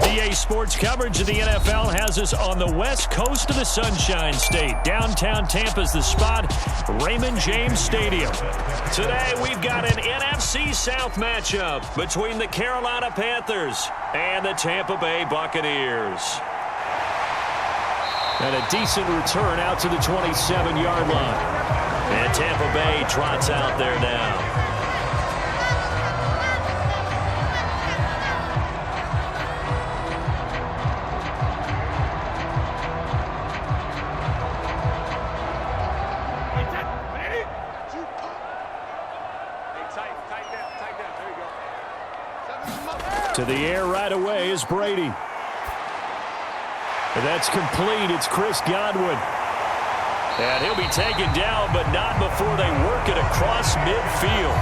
EA Sports coverage of the NFL has us on the west coast of the Sunshine State. Downtown Tampa's the spot, Raymond James Stadium. Today we've got an NFC South matchup between the Carolina Panthers and the Tampa Bay Buccaneers. And a decent return out to the 27-yard line. And Tampa Bay trots out there now. To the air right away is Brady. And that's complete. It's Chris Godwin. And he'll be taken down, but not before they work it across midfield.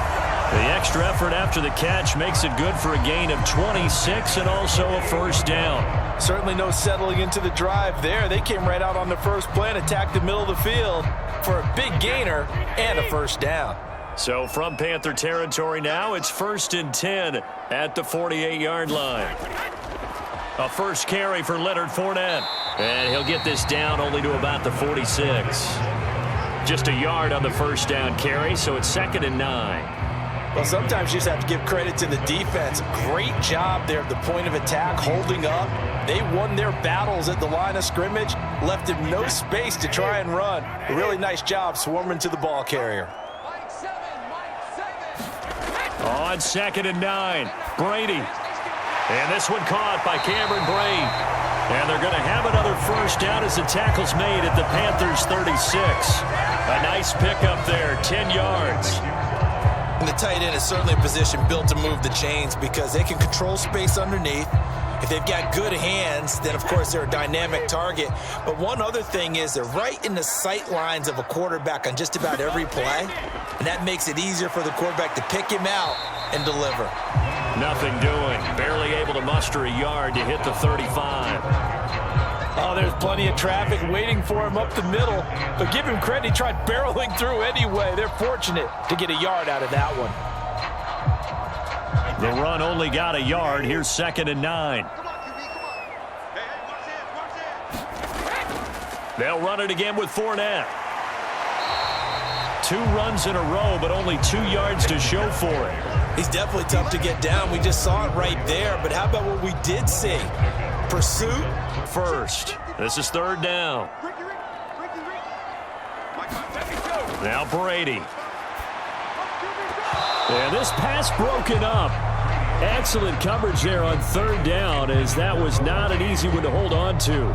The extra effort after the catch makes it good for a gain of 26 and also a first down. Certainly no settling into the drive there. They came right out on the first play and attacked the middle of the field for a big gainer and a first down. So from Panther territory now, it's 1st and 10 at the 48-yard line. A first carry for Leonard Fournette. And he'll get this down only to about the 46. Just a yard on the first down carry, so it's 2nd and 9. Well, sometimes you just have to give credit to the defense. Great job there at the point of attack, holding up. They won their battles at the line of scrimmage, left him no space to try and run. A really nice job swarming to the ball carrier. On 2nd and 9, Brady. And this one caught by Cameron Brate. And they're going to have another first down as the tackle's made at the Panthers' 36. A nice pickup there, 10 yards. And the tight end is certainly a position built to move the chains because they can control space underneath. If they've got good hands, then, of course, they're a dynamic target. But one other thing is they're right in the sight lines of a quarterback on just about every play. And that makes it easier for the quarterback to pick him out and deliver. Nothing doing. Barely able to muster a yard to hit the 35. Oh, there's plenty of traffic waiting for him up the middle. But give him credit, he tried barreling through anyway. They're fortunate to get a yard out of that one. The run only got a yard. Here's 2nd and 9. They'll run it again with Fournette. 2 runs in a row, but only 2 yards to show for it. He's definitely tough to get down. We just saw it right there. But how about what we did see? Pursuit first. This is 3rd down. Now Brady. And this pass broken up. Excellent coverage there on 3rd down, as that was not an easy one to hold on to.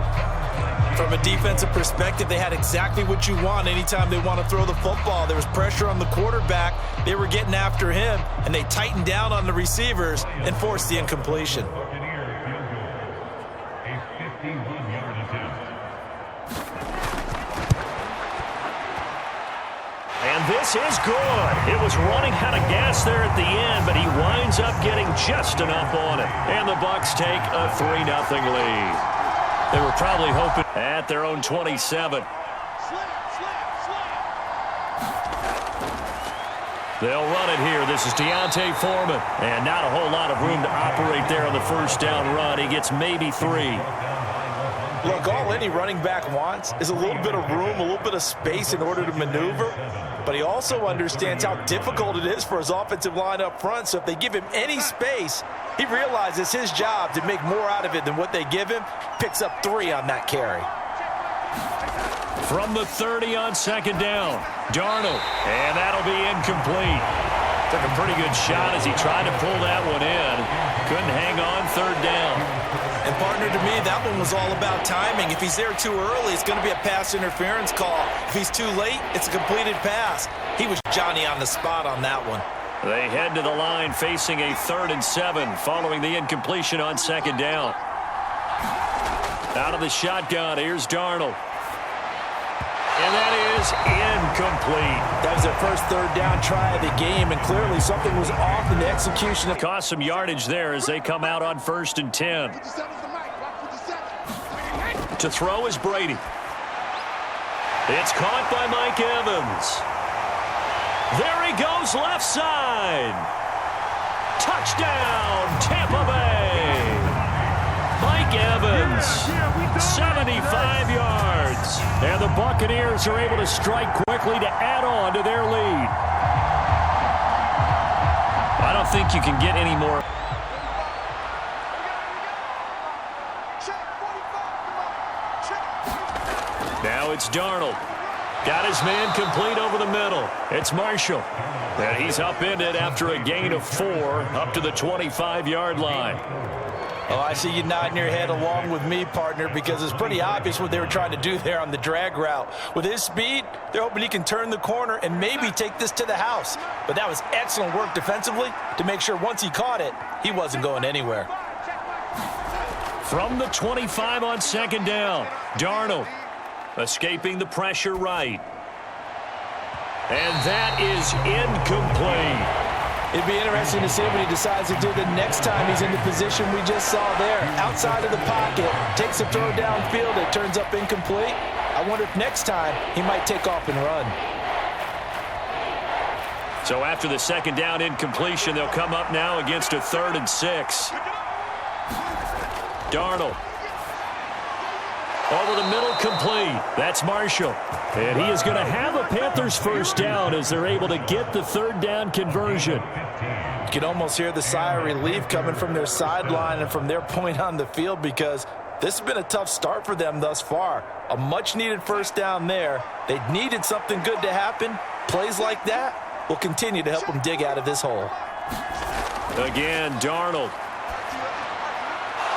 From a defensive perspective, they had exactly what you want anytime they want to throw the football. There was pressure on the quarterback. They were getting after him, and they tightened down on the receivers and forced the incompletion. And this is good. It was running out of gas there at the end, but he winds up getting just enough on it. And the Bucs take a 3-0 lead. They were probably hoping at their own 27. They'll run it here. This is Deontay Foreman. And not a whole lot of room to operate there on the first down run. He gets maybe 3. Look, all any running back wants is a little bit of room, a little bit of space in order to maneuver. But he also understands how difficult it is for his offensive line up front. So if they give him any space, he realizes his job to make more out of it than what they give him. Picks up 3 on that carry. From the 30 on 2nd down, Darnold. And that'll be incomplete. Took a pretty good shot as he tried to pull that one in. Couldn't hang on 3rd down. And partner, to me, that one was all about timing. If he's there too early, it's going to be a pass interference call. If he's too late, it's a completed pass. He was Johnny on the spot on that one. They head to the line facing a 3rd and 7 following the incompletion on 2nd down. Out of the shotgun, here's Darnold. And that is incomplete. That was their first 3rd down try of the game, and clearly something was off in the execution. Cost some yardage there as they come out on 1st and 10. To throw is Brady. It's caught by Mike Evans. There he goes, left side. Touchdown, Tampa Bay. Mike Evans. 75 yards. And the Buccaneers are able to strike quickly to add on to their lead. I don't think you can get any more. Now it's Darnold. Got his man complete over the middle. It's Marshall. And he's upended after a gain of 4 up to the 25-yard line. Oh, I see you nodding your head along with me, partner, because it's pretty obvious what they were trying to do there on the drag route. With his speed, they're hoping he can turn the corner and maybe take this to the house. But that was excellent work defensively to make sure once he caught it, he wasn't going anywhere. From the 25 on second down, Darnold escaping the pressure right. And that is incomplete. It'd be interesting to see what he decides to do the next time he's in the position we just saw there. Outside of the pocket, takes a throw downfield, it turns up incomplete. I wonder if next time he might take off and run. So after the second down incompletion, they'll come up now against a 3rd and 6. Darnold. Over the middle, complete. That's Marshall. And he is going to have a Panthers first down as they're able to get the 3rd down conversion. You can almost hear the sigh of relief coming from their sideline and from their point on the field, because this has been a tough start for them thus far. A much-needed first down there. They needed something good to happen. Plays like that will continue to help them dig out of this hole. Again, Darnold.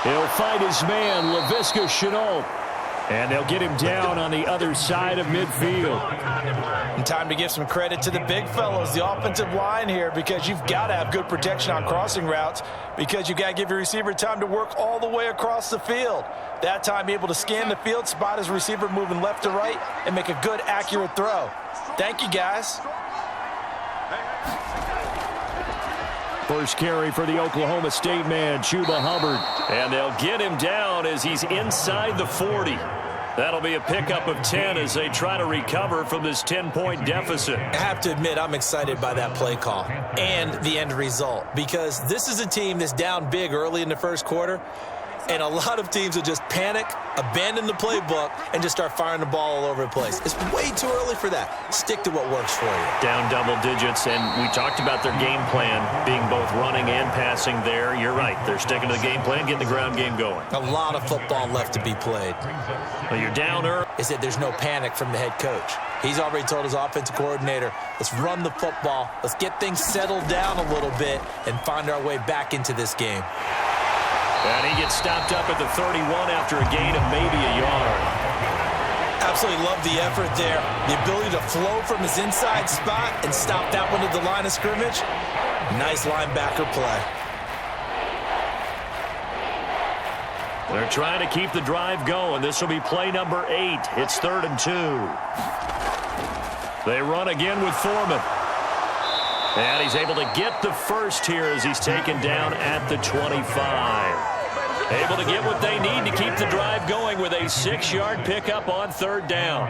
He'll find his man, Laviska Shenault. And they'll get him down on the other side of midfield. And time to give some credit to the big fellows, the offensive line here, because you've got to have good protection on crossing routes, because you've got to give your receiver time to work all the way across the field. That time, be able to scan the field, spot his receiver moving left to right, and make a good, accurate throw. Thank you, guys. First carry for the Oklahoma State man, Chuba Hubbard. And they'll get him down as he's inside the 40. That'll be a pickup of 10 as they try to recover from this 10-point deficit. I have to admit, I'm excited by that play call and the end result, because this is a team that's down big early in the first quarter, and a lot of teams will just panic, abandon the playbook, and just start firing the ball all over the place. It's way too early for that. Stick to what works for you. Down double digits, and we talked about their game plan being both running and passing there. You're right. They're sticking to the game plan, getting the ground game going. A lot of football left to be played. Well, you're down early. Is that there's no panic from the head coach. He's already told his offensive coordinator, let's run the football, let's get things settled down a little bit, and find our way back into this game. And he gets stopped up at the 31 after a gain of maybe a yard. Absolutely love the effort there. The ability to flow from his inside spot and stop that one at the line of scrimmage. Nice linebacker play. They're trying to keep the drive going. This will be play number 8. It's 3rd and 2. They run again with Foreman. And he's able to get the first here as he's taken down at the 25. Able to get what they need to keep the drive going with a 6-yard pickup on 3rd down.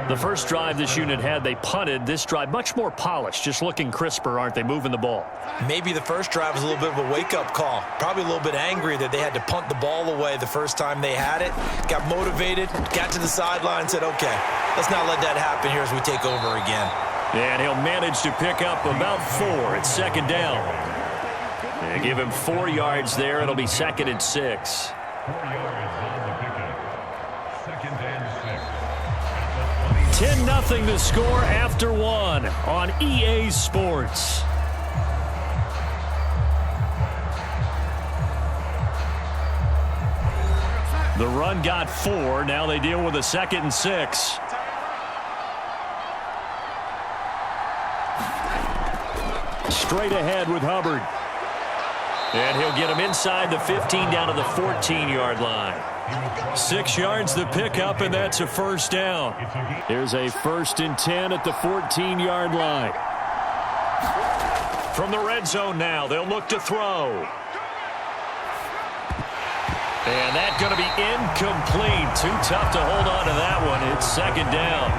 The first drive this unit had, they punted. This drive, much more polished, just looking crisper, aren't they, moving the ball? Maybe the first drive was a little bit of a wake-up call. Probably a little bit angry that they had to punt the ball away the first time they had it. Got motivated, got to the sideline, said, okay, let's not let that happen here as we take over again. And he'll manage to pick up about 4. It's 2nd down. And give him 4 yards there. It'll be 2nd and 6. 10-0 the score after 1 on EA Sports. The run got 4. Now they deal with a 2nd and 6. Straight ahead with Hubbard. And he'll get him inside the 15 down to the 14-yard line. 6 yards the pickup, and that's a first down. Here's a 1st and 10 at the 14-yard line. From the red zone now, they'll look to throw. And that's going to be incomplete. Too tough to hold on to that one. It's 2nd down.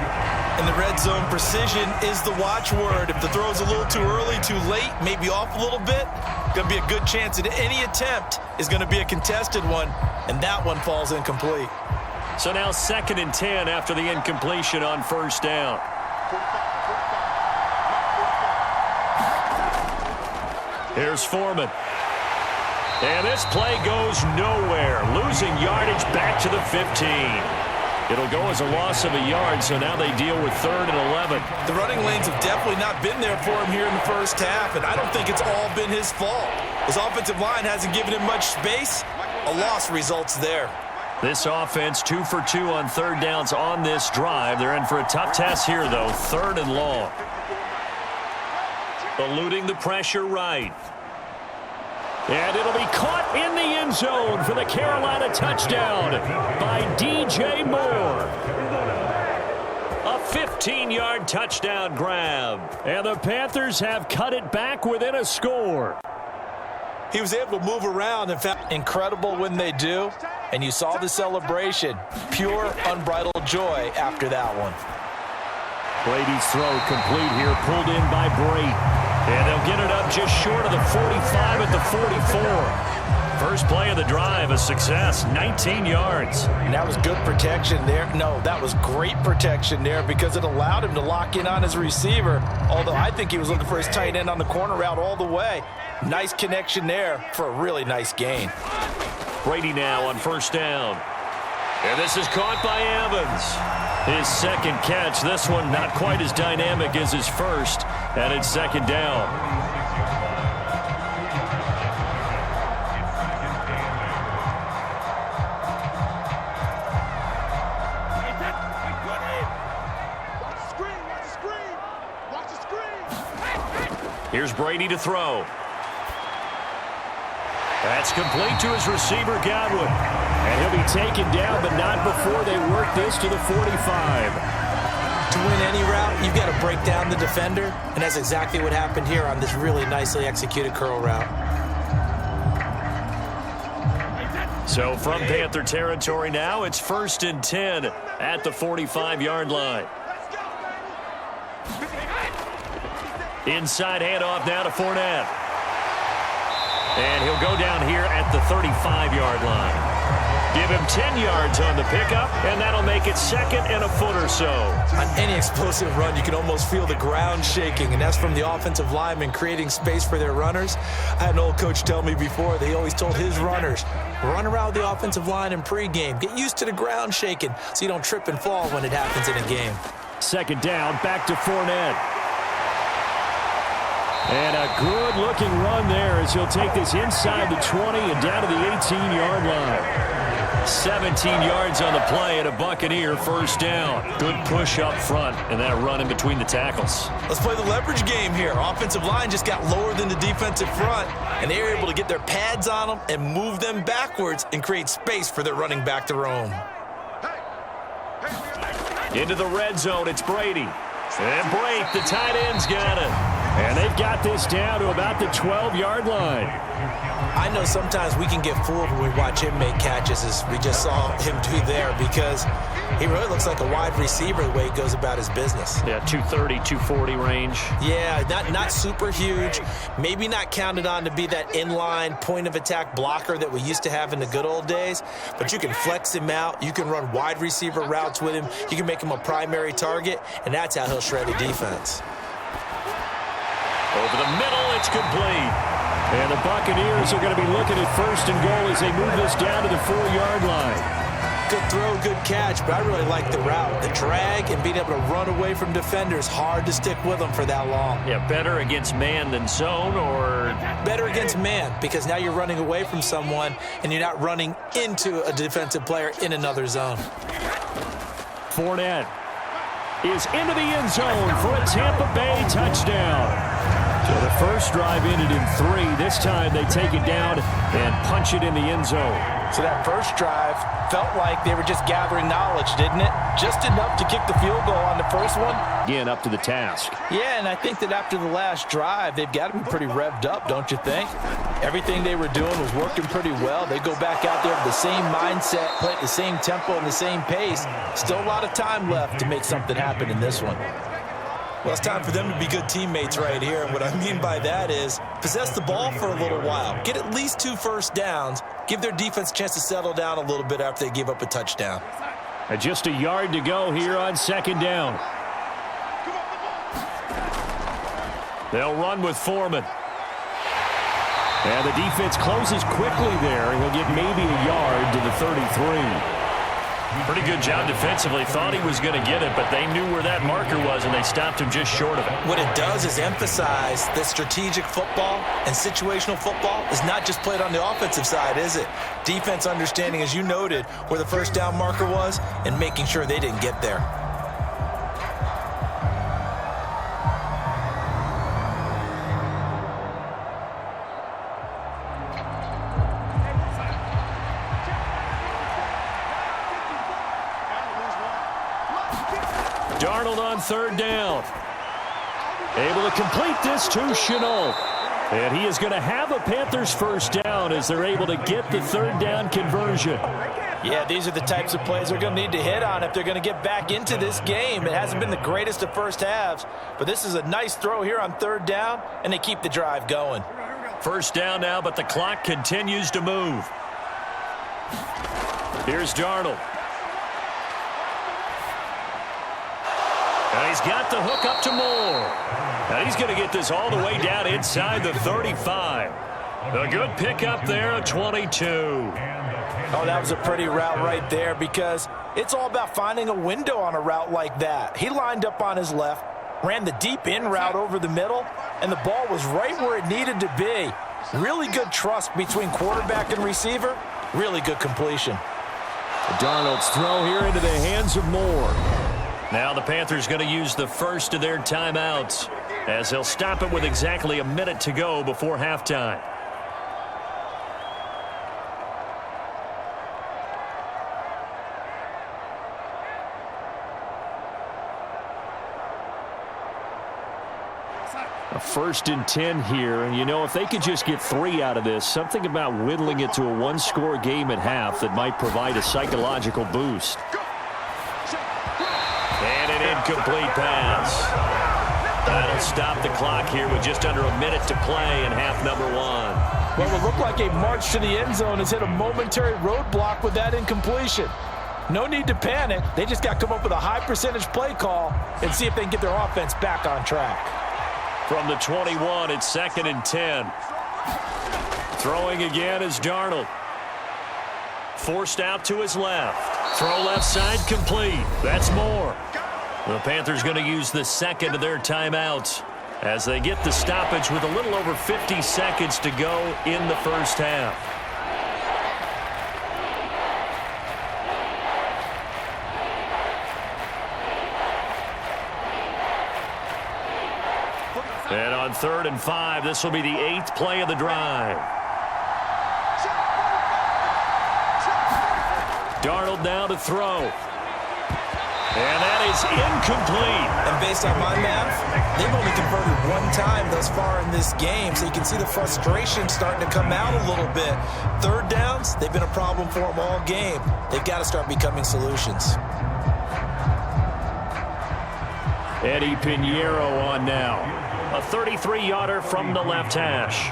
In the red zone, precision is the watchword. If the throw's a little too early, too late, maybe off a little bit, Going to be a good chance that any attempt is going to be a contested one, and that one falls incomplete. So now 2nd and 10 after the incompletion on 1st down. Here's Foreman. And this play goes nowhere. Losing yardage back to the 15. It'll go as a loss of a yard, so now they deal with 3rd and 11. The running lanes have definitely not been there for him here in the first half, and I don't think it's all been his fault. His offensive line hasn't given him much space. A loss results there. This offense 2 for 2 on 3rd downs on this drive. They're in for a tough test here, though. 3rd and long. Eluding the pressure right. And it'll be caught in the end zone for the Carolina touchdown by DJ Moore. A 15-yard touchdown grab. And the Panthers have cut it back within a score. He was able to move around. In fact, incredible when they do. And you saw the celebration. Pure, unbridled joy after that one. Brady's throw complete here, pulled in by Brate. And they'll get it up just short of the 45 at the 44. First play of the drive, a success, 19 yards. And that was good protection there. No, that was great protection there because it allowed him to lock in on his receiver. Although I think he was looking for his tight end on the corner route all the way. Nice connection there for a really nice gain. Brady now on 1st down. And this is caught by Evans. His 2nd catch. This one not quite as dynamic as his first. And it's 2nd down. Here's Brady to throw. That's complete to his receiver, Godwin. And he'll be taken down, but not before they work this to the 45. To win any route, you've got to break down the defender, and that's exactly what happened here on this really nicely executed curl route. So from Panther territory now, it's 1st and 10 at the 45-yard line. Inside handoff now to Fournette. And he'll go down here at the 35-yard line. Give him 10 yards on the pickup, and that'll make it 2nd and a foot or so. On any explosive run, you can almost feel the ground shaking, and that's from the offensive linemen creating space for their runners. I had an old coach tell me before, they always told his runners, run around the offensive line in pregame. Get used to the ground shaking so you don't trip and fall when it happens in a game. 2nd down, back to Fournette. And a good-looking run there as he'll take this inside the 20 and down to the 18-yard line. 17 yards on the play and a Buccaneer 1st down. Good push up front and that run in between the tackles. Let's play the leverage game here. Offensive line just got lower than the defensive front, and they were able to get their pads on them and move them backwards and create space for their running back to roam. Into the red zone, it's Brady. And Brate, the tight end's got it. And they've got this down to about the 12-yard line. I know sometimes we can get fooled when we watch him make catches, as we just saw him do there, because he really looks like a wide receiver the way he goes about his business. Yeah, 230, 240 range. Yeah, not super huge. Maybe not counted on to be that inline point-of-attack blocker that we used to have in the good old days, but you can flex him out. You can run wide receiver routes with him. You can make him a primary target, and that's how he'll shred a defense. Over the middle, it's complete. And the Buccaneers are going to be looking at 1st and goal as they move this down to the 4-yard line. Good throw, good catch, but I really like the route. The drag and being able to run away from defenders, hard to stick with them for that long. Yeah, better against man than zone, or? Better against man, because now you're running away from someone and you're not running into a defensive player in another zone. Fournette is into the end zone for a Tampa Bay touchdown. So the first drive ended in 3. This time they take it down and punch it in the end zone. So that first drive felt like they were just gathering knowledge, didn't it? Just enough to kick the field goal on the first one. Again, up to the task. Yeah, and I think that after the last drive, they've got to be pretty revved up, don't you think? Everything they were doing was working pretty well. They go back out there with the same mindset, play at the same tempo and the same pace. Still a lot of time left to make something happen in this one. Well, it's time for them to be good teammates right here. And what I mean by that is possess the ball for a little while. Get at least 2 first downs. Give their defense a chance to settle down a little bit after they give up a touchdown. And just a yard to go here on 2nd down. They'll run with Foreman. And the defense closes quickly there. He'll get maybe a yard to the 33. Pretty good job defensively. Thought he was going to get it, but they knew where that marker was, and they stopped him just short of it. What it does is emphasize that strategic football and situational football is not just played on the offensive side, is it? Defense understanding, as you noted, where the first down marker was and making sure they didn't get there. Darnold on 3rd down. Able to complete this to Shenault. And he is going to have a Panthers first down as they're able to get the 3rd down conversion. Yeah, these are the types of plays they're going to need to hit on if they're going to get back into this game. It hasn't been the greatest of first halves, but this is a nice throw here on 3rd down, and they keep the drive going. First down now, but the clock continues to move. Here's Darnold. And he's got the hook up to Moore. And he's going to get this all the way down inside the 35. A good pickup there at 22. Oh, that was a pretty route right there because it's all about finding a window on a route like that. He lined up on his left, ran the deep in route over the middle, and the ball was right where it needed to be. Really good trust between quarterback and receiver. Really good completion. Darnold's throw here into the hands of Moore. Now the Panthers going to use the first of their timeouts as they'll stop it with exactly a minute to go before halftime. A 1st and 10 here, and you know, if they could just get 3 out of this, something about whittling it to a 1-score game at half that might provide a psychological boost. And an incomplete pass. That'll stop the clock here with just under a minute to play in half number 1. Well, it looked like a march to the end zone has hit a momentary roadblock with that incompletion. No need to panic. They just got to come up with a high-percentage play call and see if they can get their offense back on track. From the 21, it's 2nd and 10. Throwing again is Darnold. Forced out to his left. Throw left side complete. That's Moore. The Panthers going to use the 2nd of their timeouts as they get the stoppage with a little over 50 seconds to go in the first half. And on 3rd and 5, this will be the 8th play of the drive. Darnold now to throw. And that is incomplete. And based on my math, they've only converted 1 time thus far in this game, so you can see the frustration starting to come out a little bit. 3rd downs, they've been a problem for them all game. They've got to start becoming solutions. Eddie Pinheiro on now. A 33-yarder from the left hash.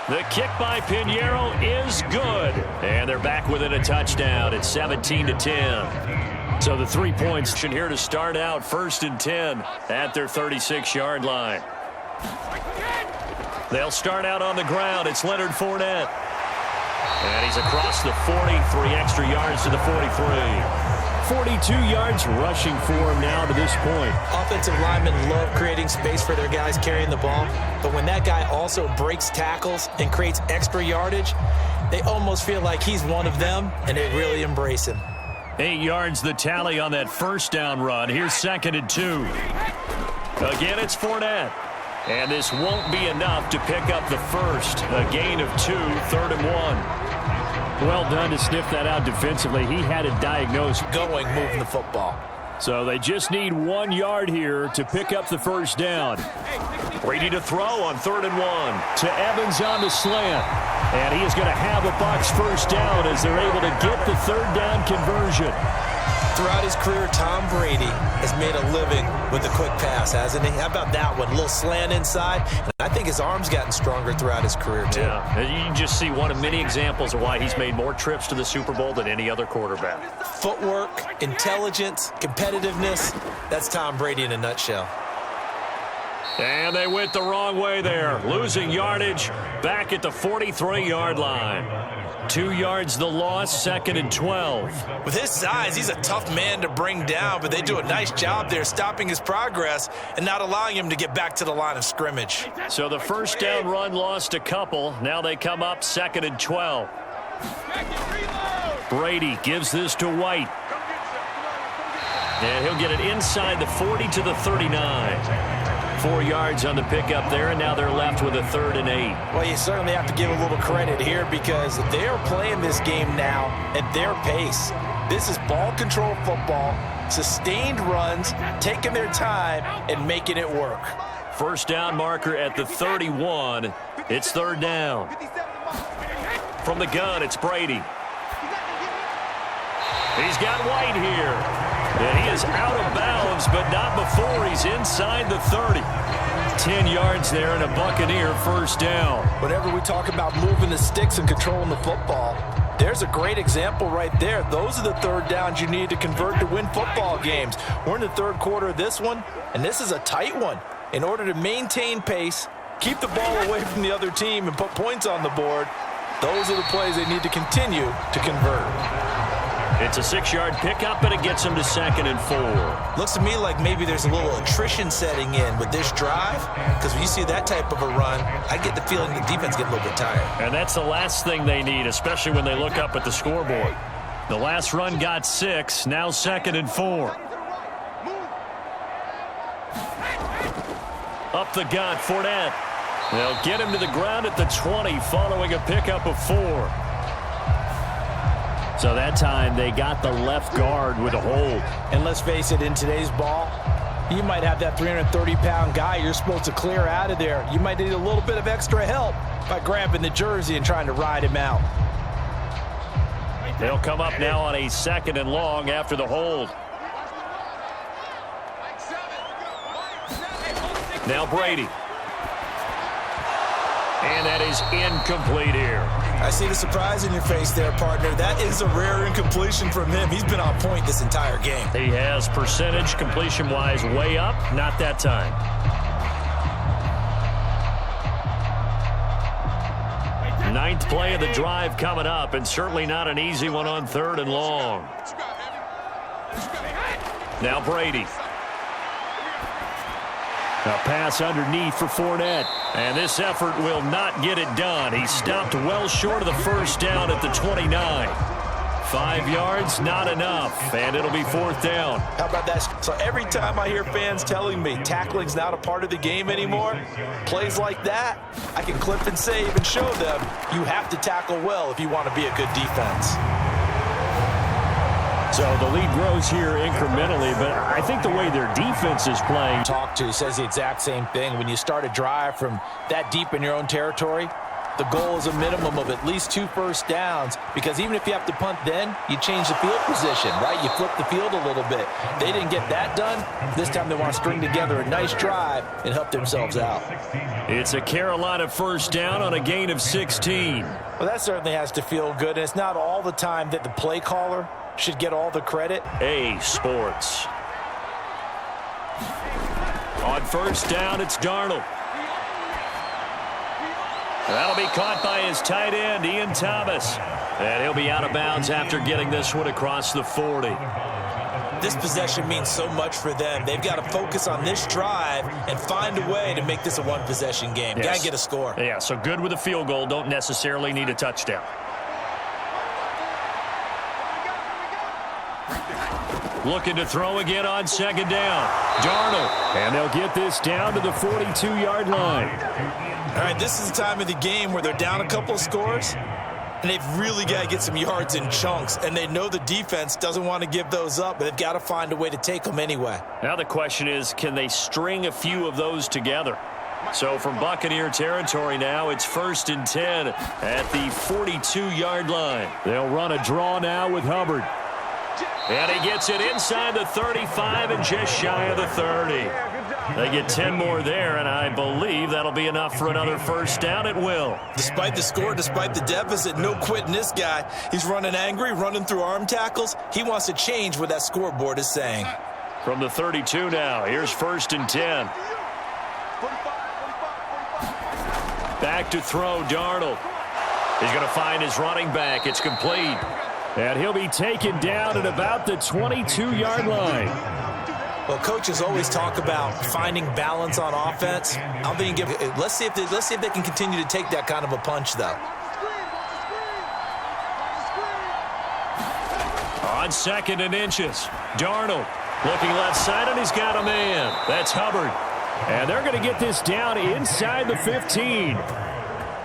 The kick by Pinheiro is good. And they're back within a touchdown. It's 17-10. So the 3 points here to start out 1st and 10 at their 36-yard line. They'll start out on the ground. It's Leonard Fournette. And he's across the 40, 3 extra yards to the 43. 42 yards rushing for him now to this point. Offensive linemen love creating space for their guys carrying the ball, but when that guy also breaks tackles and creates extra yardage, they almost feel like he's one of them, and they really embrace him. 8 yards the tally on that first down run. Here's 2nd and 2. Again, it's Fournette. And this won't be enough to pick up the first. A gain of 2, 3rd and 1. Well done to sniff that out defensively. He had it diagnosed. Moving the football. So they just need 1 yard here to pick up the first down. Ready to throw on 3rd and 1. To Evans on the slant. And he is going to have a Bucs first down as they're able to get the 3rd down conversion. Throughout his career, Tom Brady has made a living with a quick pass, hasn't he? How about that one? A little slant inside. And I think his arm's gotten stronger throughout his career, too. Yeah, you can just see one of many examples of why he's made more trips to the Super Bowl than any other quarterback. Footwork, intelligence, competitiveness. That's Tom Brady in a nutshell. And they went the wrong way there, losing yardage back at the 43-yard line. 2 yards the loss, 2nd and 12. With his size, he's a tough man to bring down, but they do a nice job there stopping his progress and not allowing him to get back to the line of scrimmage. So the first down run lost a couple. Now they come up 2nd and 12. Brady gives this to White. And he'll get it inside the 40 to the 39. 4 yards on the pickup there, and now they're left with a 3rd and 8. Well, you certainly have to give a little credit here because they're playing this game now at their pace. This is ball control football, sustained runs, taking their time and making it work. First down marker at the 31. It's 3rd down. From the gun, it's Brady. He's got White here. And he is out of bounds, but not before he's inside the 30. 10 yards there and a Buccaneer first down. Whenever we talk about moving the sticks and controlling the football, there's a great example right there. Those are the 3rd downs you need to convert to win football games. We're in the 3rd quarter of this one, and this is a tight one. In order to maintain pace, keep the ball away from the other team, and put points on the board, those are the plays they need to continue to convert. It's a 6-yard pickup, and it gets him to 2nd and 4. Looks to me like maybe there's a little attrition setting in with this drive, because when you see that type of a run, I get the feeling the defense gets a little bit tired. And that's the last thing they need, especially when they look up at the scoreboard. The last run got 6, now 2nd and 4. Up the gut, Fournette. They'll get him to the ground at the 20 following a pickup of 4. So that time they got the left guard with a hold. And let's face it, in today's ball, you might have that 330-pound guy you're supposed to clear out of there. You might need a little bit of extra help by grabbing the jersey and trying to ride him out. They'll come up now on a 2nd and long after the hold. Now Brady. And that is incomplete here. I see the surprise in your face there, partner. That is a rare incompletion from him. He's been on point this entire game. He has percentage completion-wise way up. Not that time. Ninth play of the drive coming up, and certainly not an easy one on 3rd and long. Now Brady. A pass underneath for Fournette. And this effort will not get it done. He stopped well short of the first down at the 29. 5 yards, not enough. And it'll be 4th down. How about that? So every time I hear fans telling me tackling's not a part of the game anymore, plays like that, I can clip and save and show them you have to tackle well if you want to be a good defense. So the lead grows here incrementally, but I think the way their defense is playing. Talk to says the exact same thing. When you start a drive from that deep in your own territory, the goal is a minimum of at least 2 first downs, because even if you have to punt then, you change the field position, right? You flip the field a little bit. They didn't get that done. This time they want to string together a nice drive and help themselves out. It's a Carolina first down on a gain of 16. Well, that certainly has to feel good, and it's not all the time that the play caller should get all the credit. A Sports. On first down, it's Darnold. That'll be caught by his tight end, Ian Thomas. And he'll be out of bounds after getting this one across the 40. This possession means so much for them. They've got to focus on this drive and find a way to make this a one-possession game. Yes. Got to get a score. Yeah, so good with a field goal. Don't necessarily need a touchdown. Looking to throw again on 2nd down. Darnold. And they'll get this down to the 42-yard line. All right, this is the time of the game where they're down a couple of scores, and they've really got to get some yards in chunks, and they know the defense doesn't want to give those up, but they've got to find a way to take them anyway. Now the question is, can they string a few of those together? So from Buccaneer territory now, it's 1st and 10 at the 42-yard line. They'll run a draw now with Hubbard. And he gets it inside the 35 and just shy of the 30. They get 10 more there, and I believe that'll be enough for another first down. It will. Despite the score, despite the deficit, no quitting this guy. He's running angry, running through arm tackles. He wants to change what that scoreboard is saying. From the 32 now, here's 1st and 10. Back to throw, Darnold. He's going to find his running back. It's complete. And he'll be taken down at about the 22-yard line. Well, coaches always talk about finding balance on offense. I'm thinking, let's see if they can continue to take that kind of a punch, though. On 2nd and inches, Darnold looking left side, and he's got a man. That's Hubbard. And they're going to get this down inside the 15.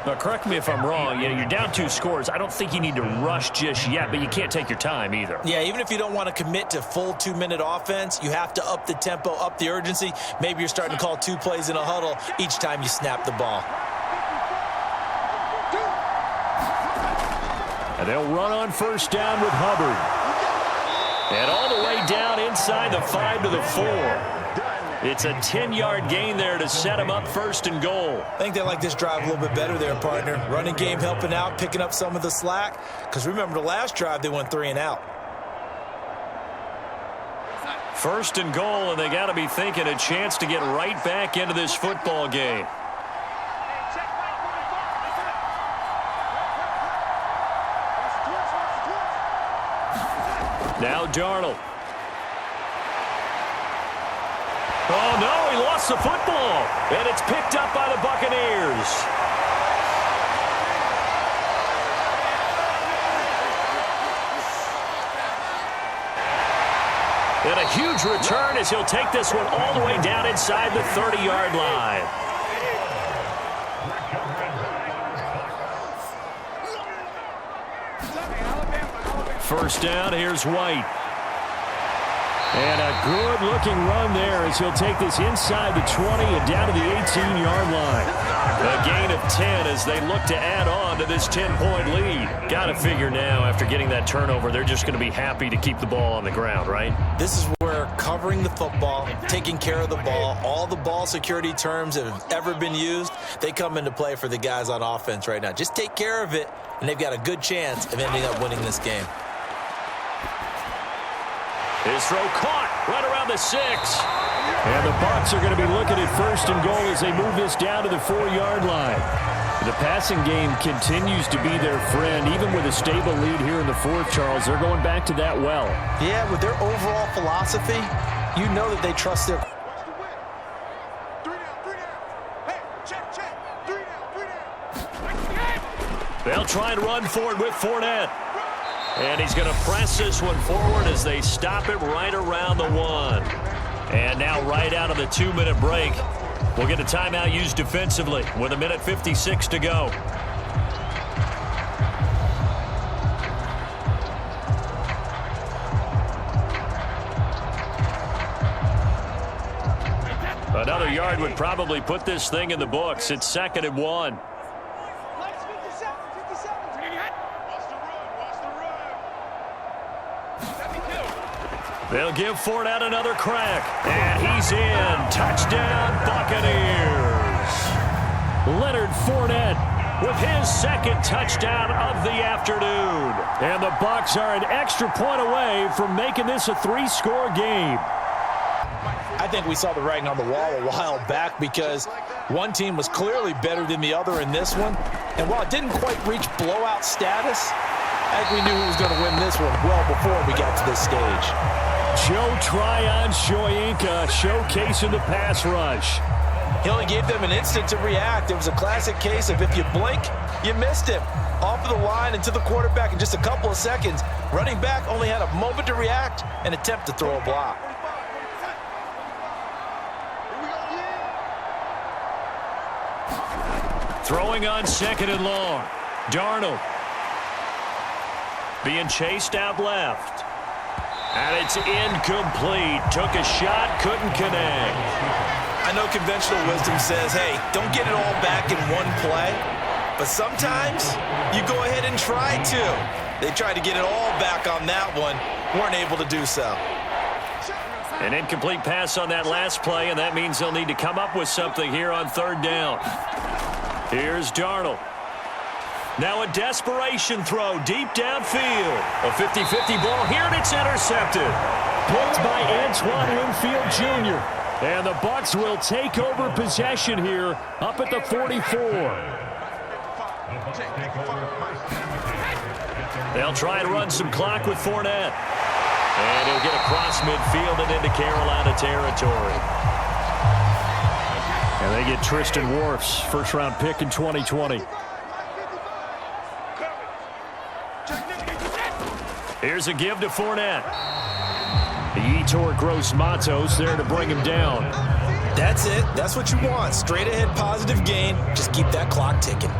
Now, correct me if I'm wrong. You're down 2 scores. I don't think you need to rush just yet, but you can't take your time either. Yeah, even if you don't want to commit to full 2-minute offense, you have to up the tempo, up the urgency. Maybe you're starting to call 2 plays in a huddle each time you snap the ball. And they'll run on 1st down with Hubbard. And all the way down inside the 5 to the 4. It's a 10-yard gain there to set him up 1st and goal. I think they like this drive a little bit better there, partner. Running game helping out, picking up some of the slack. Because remember, the last drive, they went 3 and out. 1st and goal, and they got to be thinking a chance to get right back into this football game. Now Darnold. Oh, no, he lost the football. And it's picked up by the Buccaneers. And a huge return as he'll take this one all the way down inside the 30-yard line. First down, here's White. And a good-looking run there as he'll take this inside the 20 and down to the 18-yard line. A gain of 10 as they look to add on to this 10-point lead. Got to figure now, after getting that turnover, they're just going to be happy to keep the ball on the ground, right? This is where covering the football, taking care of the ball, all the ball security terms that have ever been used, they come into play for the guys on offense right now. Just take care of it, and they've got a good chance of ending up winning this game. His throw caught right around the 6. And the Bucs are going to be looking at 1st and goal as they move this down to the 4-yard line. The passing game continues to be their friend. Even with a stable lead here in the 4th, Charles, they're going back to that well. Yeah, with their overall philosophy, you know that they trust their... They'll try and run for it with Fournette. And he's going to press this one forward as they stop it right around the 1. And now right out of the 2-minute break, we'll get a timeout used defensively with 1:56 to go. Another yard would probably put this thing in the books. It's 2nd and 1. They'll give Fournette another crack. And he's in. Touchdown, Buccaneers. Leonard Fournette with his 2nd touchdown of the afternoon. And the Bucs are an extra point away from making this a 3-score game. I think we saw the writing on the wall a while back because one team was clearly better than the other in this one. And while it didn't quite reach blowout status, I think we knew who was going to win this one well before we got to this stage. Joe Tryon-Shoyinka showcasing the pass rush. He only gave them an instant to react. It was a classic case of if you blink, you missed him. Off of the line and to the quarterback in just a couple of seconds. Running back only had a moment to react and attempt to throw a block. Throwing on 2nd and long. Darnold being chased out left. And it's incomplete. Took a shot, couldn't connect. I know conventional wisdom says, hey, don't get it all back in one play. But sometimes you go ahead and try to. They tried to get it all back on that one. weren't able to do so. An incomplete pass on that last play, and that means they'll need to come up with something here on third down. Here's Darnold. Now a desperation throw deep downfield. A 50-50 ball here, and it's intercepted. Picked by Antoine Winfield Jr. And the Bucs will take over possession here up at the 44. They'll try and run some clock with Fournette. And he'll get across midfield and into Carolina territory. And they get Tristan Wirfs, first-round pick in 2020. Here's a give to Fournette. Yetur Gross-Matos there to bring him down. That's it. That's what you want. Straight ahead positive gain. Just keep that clock ticking.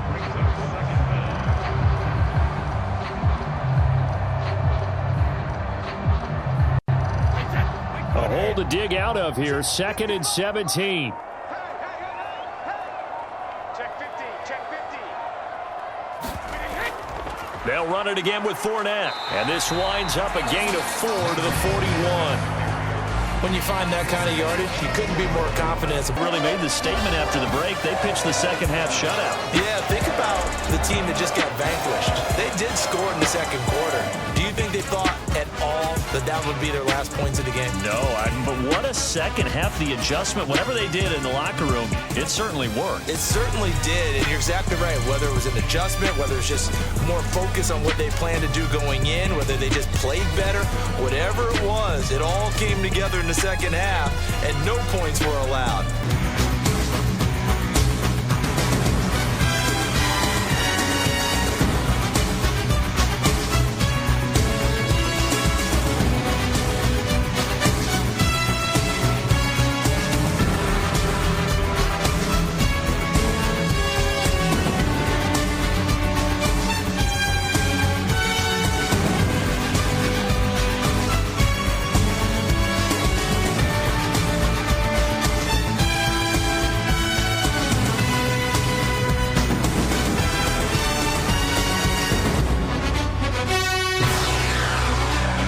A hole to dig out of here. 2nd and 17. They'll run it again with Fournette. And this winds up a gain of 4 to the 41. When you find that kind of yardage, you couldn't be more confident. Really made the statement after the break. They pitched the second half shutout. Yeah, think about the team that just got vanquished. They did score in the second quarter. Do you think they thought at all that that would be their last points of the game? No, but what a second half. The adjustment, whatever they did in the locker room, it certainly worked. It certainly did, and you're exactly right. Whether it was an adjustment, whether it's just more focus on what they planned to do going in, whether they just played better, whatever it was, it all came together in the second half, and no points were allowed.